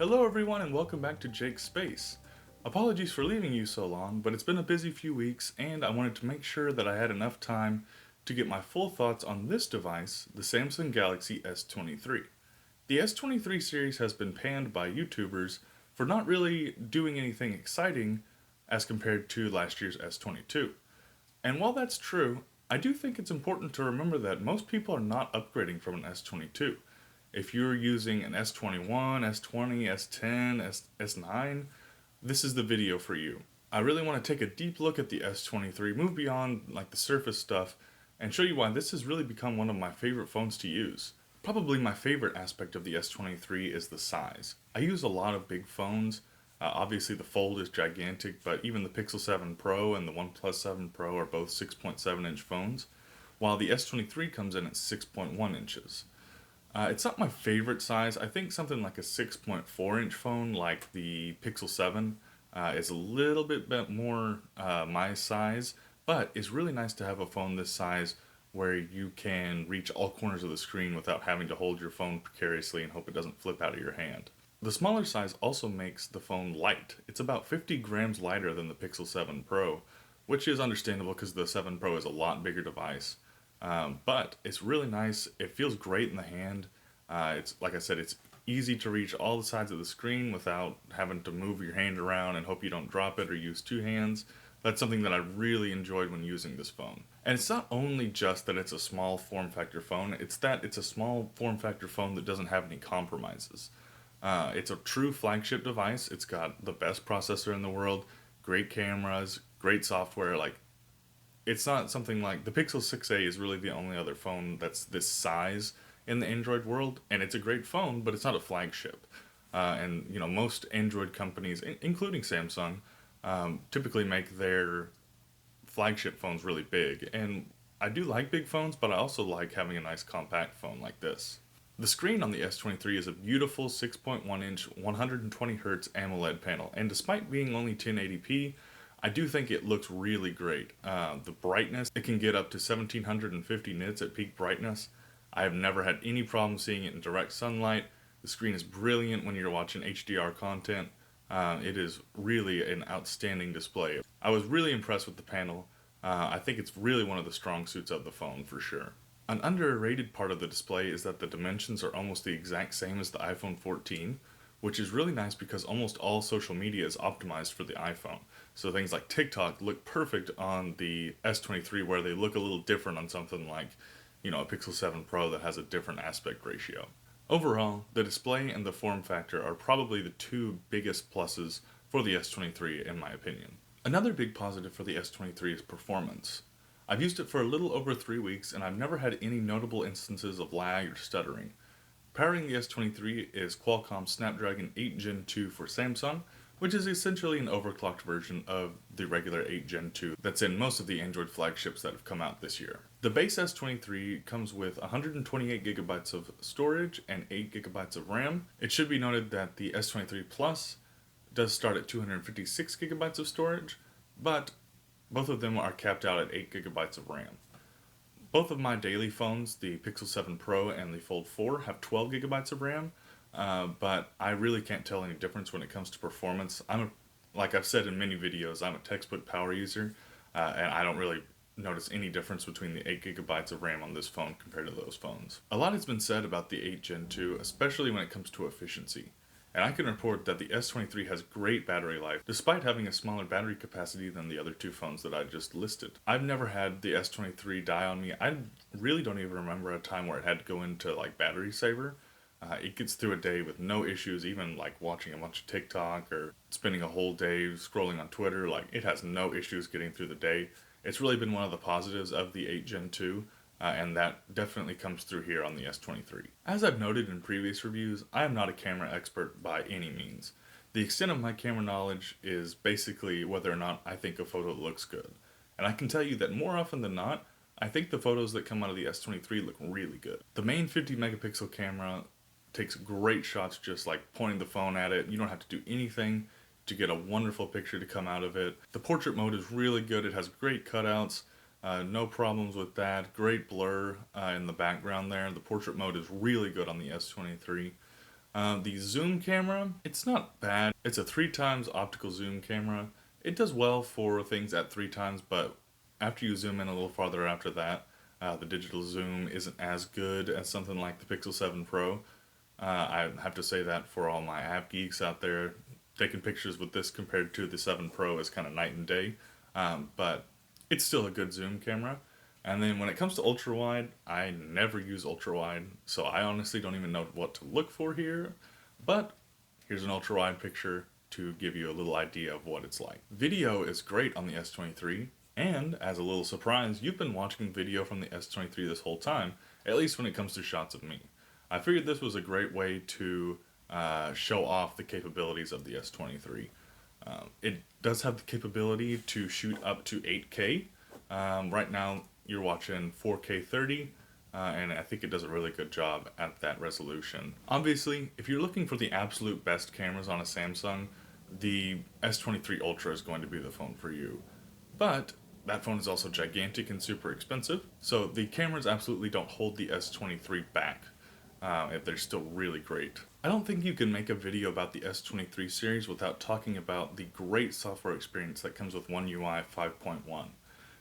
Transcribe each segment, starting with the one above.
Hello everyone and welcome back to Jake's Space. Apologies for leaving you so long, but it's been a busy few weeks and I wanted to make sure that I had enough time to get my full thoughts on this device, the Samsung Galaxy S23. The S23 series has been panned by YouTubers for not really doing anything exciting as compared to last year's S22. And while that's true, I do think it's important to remember that most people are not upgrading from an S22. If you're using an S21, S20, S10, S9, this is the video for you. I really want to take a deep look at the S23, move beyond like the surface stuff, and show you why this has really become one of my favorite phones to use. Probably my favorite aspect of the S23 is the size. I use a lot of big phones. Obviously the Fold is gigantic, but even the Pixel 7 Pro and the OnePlus 7 Pro are both 6.7 inch phones, while the S23 comes in at 6.1 inches. It's not my favorite size. I think something like a 6.4 inch phone like the Pixel 7 is a little bit more my size, but it's really nice to have a phone this size where you can reach all corners of the screen without having to hold your phone precariously and hope it doesn't flip out of your hand. The smaller size also makes the phone light. It's about 50 grams lighter than the Pixel 7 Pro, which is understandable because the 7 Pro is a lot bigger device. But it's really nice. It feels great in the hand. It's like I said, it's easy to reach all the sides of the screen without having to move your hand around and hope you don't drop it or use two hands. That's something that I really enjoyed when using this phone. And it's not only just that it's a small form factor phone, it's that it's a small form factor phone that doesn't have any compromises. It's a true flagship device. It's got the best processor in the world, great cameras, great software. Like, it's not something like the Pixel 6a is really the only other phone that's this size in the Android world, and it's a great phone, but it's not a flagship. And you know, most Android companies, including Samsung, typically make their flagship phones really big. And I do like big phones, but I also like having a nice compact phone like this. The screen on the S23 is a beautiful 6.1 inch 120Hz AMOLED panel, and despite being only 1080p, I do think it looks really great. The brightness, it can get up to 1750 nits at peak brightness. I have never had any problem seeing it in direct sunlight. The screen is brilliant when you're watching HDR content. It is really an outstanding display. I was really impressed with the panel. I think it's really one of the strong suits of the phone for sure. An underrated part of the display is that the dimensions are almost the exact same as the iPhone 14, which is really nice because almost all social media is optimized for the iPhone. So things like TikTok look perfect on the S23 where they look a little different on something like, you know, a Pixel 7 Pro that has a different aspect ratio. Overall, the display and the form factor are probably the two biggest pluses for the S23 in my opinion. Another big positive for the S23 is performance. I've used it for a little over 3 weeks and I've never had any notable instances of lag or stuttering. Powering the S23 is Qualcomm Snapdragon 8 Gen 2 for Samsung, which is essentially an overclocked version of the regular 8 Gen 2 that's in most of the Android flagships that have come out this year. The base S23 comes with 128GB of storage and 8GB of RAM. It should be noted that the S23 Plus does start at 256GB of storage, but both of them are capped out at 8GB of RAM. Both of my daily phones, the Pixel 7 Pro and the Fold 4, have 12GB of RAM, but I really can't tell any difference when it comes to performance. Like I've said in many videos, I'm a textbook power user, and I don't really notice any difference between the 8GB of RAM on this phone compared to those phones. A lot has been said about the 8 Gen 2, especially when it comes to efficiency. And I can report that the S23 has great battery life, despite having a smaller battery capacity than the other two phones that I just listed. I've never had the S23 die on me. I really don't even remember a time where it had to go into like battery saver. It gets through a day with no issues, even like watching a bunch of TikTok or spending a whole day scrolling on Twitter. Like, it has no issues getting through the day. It's really been one of the positives of the 8 Gen 2. And that definitely comes through here on the S23. As I've noted in previous reviews, I am not a camera expert by any means. The extent of my camera knowledge is basically whether or not I think a photo looks good. And I can tell you that more often than not, I think the photos that come out of the S23 look really good. The main 50 megapixel camera takes great shots just like pointing the phone at it. You don't have to do anything to get a wonderful picture to come out of it. The portrait mode is really good. It has great cutouts. No problems with that. Great blur in the background there. The portrait mode is really good on the S23. The zoom camera, it's not bad. It's a 3x optical zoom camera. It does well for things at 3x, but after you zoom in a little farther after that, the digital zoom isn't as good as something like the Pixel 7 Pro. I have to say that for all my app geeks out there, taking pictures with this compared to the 7 Pro is kind of night and day. But it's still a good zoom camera. And then when it comes to ultra wide, I never use ultra wide, so I honestly don't even know what to look for here. But here's an ultra wide picture to give you a little idea of what it's like. Video is great on the S23, and as a little surprise, you've been watching video from the S23 this whole time, at least when it comes to shots of me. I figured this was a great way to show off the capabilities of the S23. It does have the capability to shoot up to 8K. Right now, you're watching 4K 30, and I think it does a really good job at that resolution. Obviously, if you're looking for the absolute best cameras on a Samsung, the S23 Ultra is going to be the phone for you. But that phone is also gigantic and super expensive, so the cameras absolutely don't hold the S23 back. They're still really great. I don't think you can make a video about the S23 series without talking about the great software experience that comes with One UI 5.1.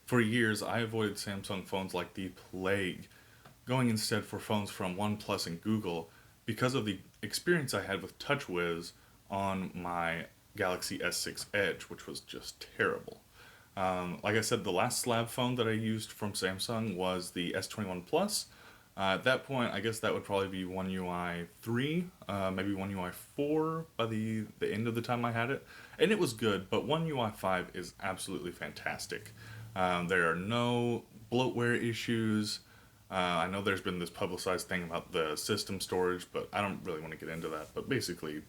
For years, I avoided Samsung phones like the plague, going instead for phones from OnePlus and Google because of the experience I had with TouchWiz on my Galaxy S6 Edge, which was just terrible. Like I said, the last slab phone that I used from Samsung was the S21 Plus. At that point, I guess that would probably be One UI 3, maybe One UI 4 by the end of the time I had it. And it was good, but One UI 5 is absolutely fantastic. There are no bloatware issues. I know there's been this publicized thing about the system storage, but I don't really want to get into that. But basically,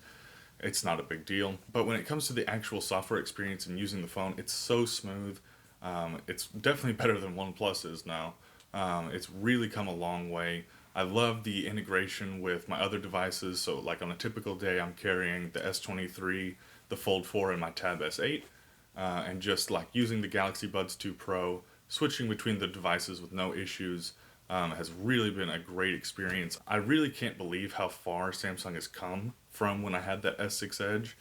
it's not a big deal. But when it comes to the actual software experience and using the phone, it's so smooth. It's definitely better than OnePlus is now. It's really come a long way. I love the integration with my other devices. So like on a typical day, I'm carrying the S23, the Fold 4, and my Tab S8. And just like using the Galaxy Buds 2 Pro, switching between the devices with no issues has really been a great experience. I really can't believe how far Samsung has come from when I had that S6 Edge.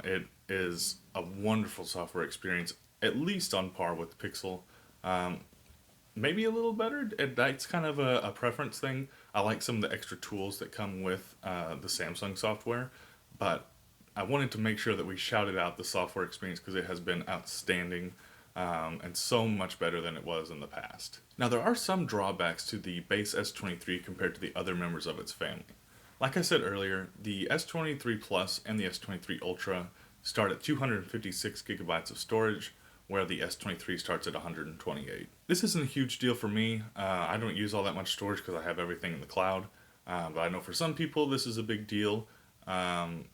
It is a wonderful software experience, at least on par with the Pixel. Maybe a little better. That's kind of a preference thing. I like some of the extra tools that come with the Samsung software, but I wanted to make sure that we shouted out the software experience because it has been outstanding and so much better than it was in the past. Now, there are some drawbacks to the base S23 compared to the other members of its family. Like I said earlier, the S23 Plus and the S23 Ultra start at 256 gigabytes of storage, where the S23 starts at 128. This isn't a huge deal for me. I don't use all that much storage because I have everything in the cloud, but I know for some people this is a big deal.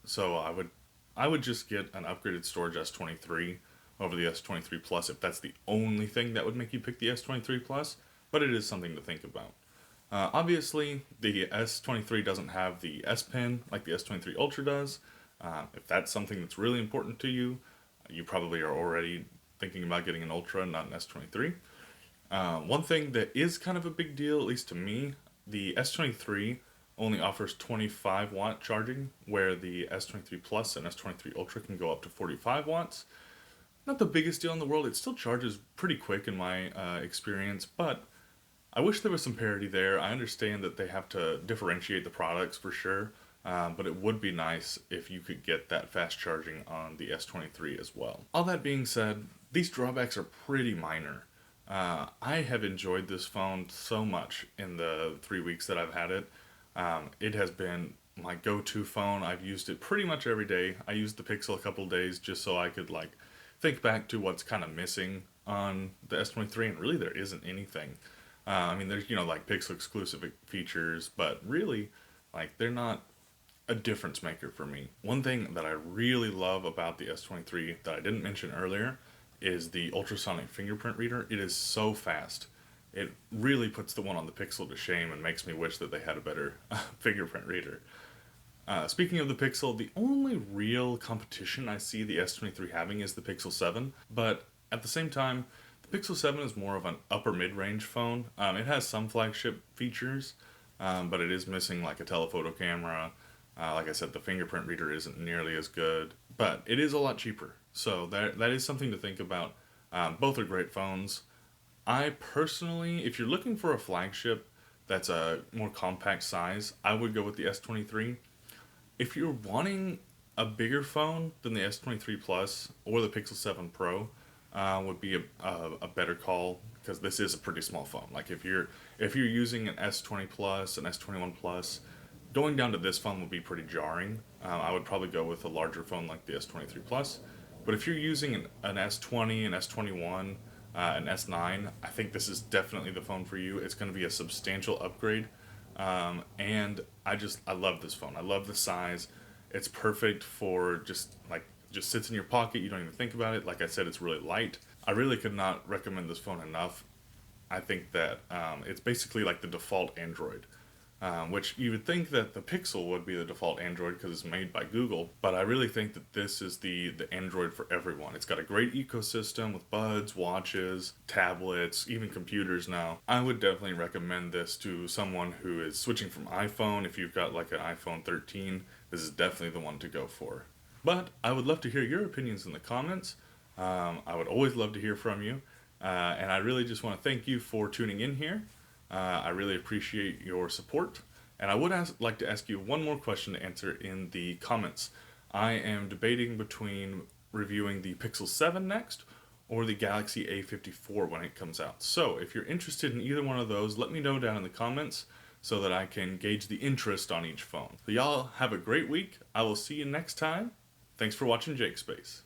So I would just get an upgraded storage S23 over the S23 Plus if that's the only thing that would make you pick the S23 Plus, but it is something to think about. Obviously, the S23 doesn't have the S Pen like the S23 Ultra does. If that's something that's really important to you, you probably are already thinking about getting an Ultra, not an S23. One thing that is kind of a big deal, at least to me, the S23 only offers 25 watt charging, where the S23 Plus and S23 Ultra can go up to 45 watts. Not the biggest deal in the world. It still charges pretty quick in my experience, but I wish there was some parity there. I understand that they have to differentiate the products for sure, but it would be nice if you could get that fast charging on the S23 as well. All that being said, these drawbacks are pretty minor. I have enjoyed this phone so much in the 3 weeks that I've had it. It has been my go-to phone. I've used it pretty much every day. I used the Pixel a couple days just so I could think back to what's kind of missing on the S23, and really there isn't anything. I mean, there's Pixel exclusive features, but really they're not a difference maker for me. One thing that I really love about the S23 that I didn't mention earlier is the ultrasonic fingerprint reader. It is so fast. It really puts the one on the Pixel to shame and makes me wish that they had a better fingerprint reader. Speaking of the Pixel, the only real competition I see the S23 having is the Pixel 7, but at the same time, the Pixel 7 is more of an upper mid-range phone. It has some flagship features, but it is missing a telephoto camera, Like I said, the fingerprint reader isn't nearly as good, but it is a lot cheaper. So that is something to think about. Both are great phones. I personally, if you're looking for a flagship that's a more compact size, I would go with the S23. If you're wanting a bigger phone than the S23 Plus or the Pixel 7 Pro, would be a better call because this is a pretty small phone. Like if you're using an S20 Plus, an S21 Plus, going down to this phone would be pretty jarring. I would probably go with a larger phone like the S23 Plus. But if you're using an S20, an S21, an S9, I think this is definitely the phone for you. It's going to be a substantial upgrade. And I love this phone. I love the size. It's perfect for just sits in your pocket. You don't even think about it. Like I said, it's really light. I really could not recommend this phone enough. I think that it's basically like the default Android, which you would think that the Pixel would be the default Android because it's made by Google, but I really think that this is the Android for everyone. It's got a great ecosystem with buds, watches, tablets, even computers now. I would definitely recommend this to someone who is switching from iPhone. If you've got like an iPhone 13, this is definitely the one to go for. But I would love to hear your opinions in the comments. I would always love to hear from you. And I really just want to thank you for tuning in here. I really appreciate your support. And I would like to ask you one more question to answer in the comments. I am debating between reviewing the Pixel 7 next or the Galaxy A54 when it comes out. So if you're interested in either one of those, let me know down in the comments so that I can gauge the interest on each phone. So y'all have a great week. I will see you next time. Thanks for watching Jake Space.